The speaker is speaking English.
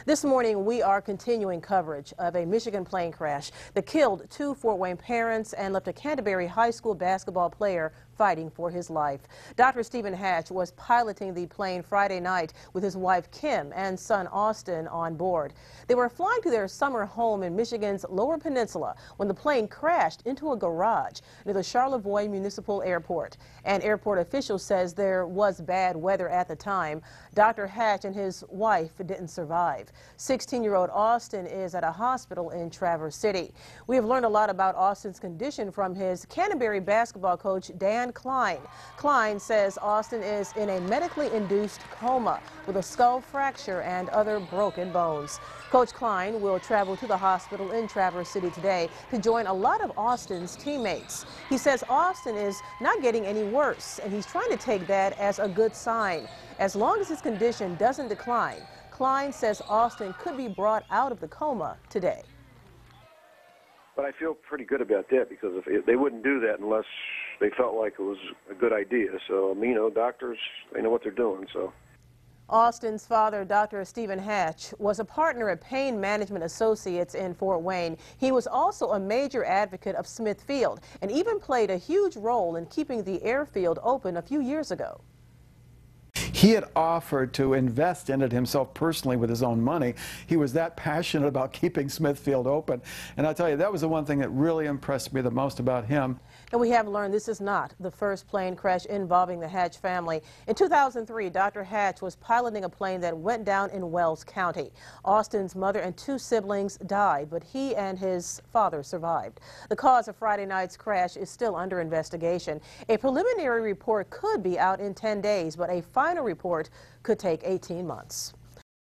This morning, we are continuing coverage of a Michigan plane crash that killed two Fort Wayne parents and left a Canterbury High School basketball player fighting for his life. Dr. Stephen Hatch was piloting the plane Friday night with his wife Kim and son Austin on board. They were flying to their summer home in Michigan's Lower Peninsula when the plane crashed into a garage near the Charlevoix Municipal Airport. An airport official says there was bad weather at the time. Dr. Hatch and his wife didn't survive. 16-year-old Austin is at a hospital in Traverse City. We have learned a lot about Austin's condition from his Canterbury basketball coach, Dan Klein. Klein says Austin is in a medically induced coma with a skull fracture and other broken bones. Coach Klein will travel to the hospital in Traverse City today to join a lot of Austin's teammates. He says Austin is not getting any worse, and he's trying to take that as a good sign. As long as his condition doesn't decline, Klein says Austin could be brought out of the coma today. But I feel pretty good about that because if they wouldn't do that unless they felt like it was a good idea. So, doctors, they know what they're doing, so. Austin's father, Dr. Stephen Hatch, was a partner at Pain Management Associates in Fort Wayne. He was also a major advocate of Smith Field and even played a huge role in keeping the airfield open a few years ago. He had offered to invest in it himself personally with his own money. He was that passionate about keeping Smith Field open. And I'll tell you, that was the one thing that really impressed me the most about him. And we have learned this is not the first plane crash involving the Hatch family. In 2003, Dr. Hatch was piloting a plane that went down in Wells County. Austin's mother and two siblings died, but he and his father survived. The cause of Friday night's crash is still under investigation. A preliminary report could be out in 10 days, but a final report could take 18 months.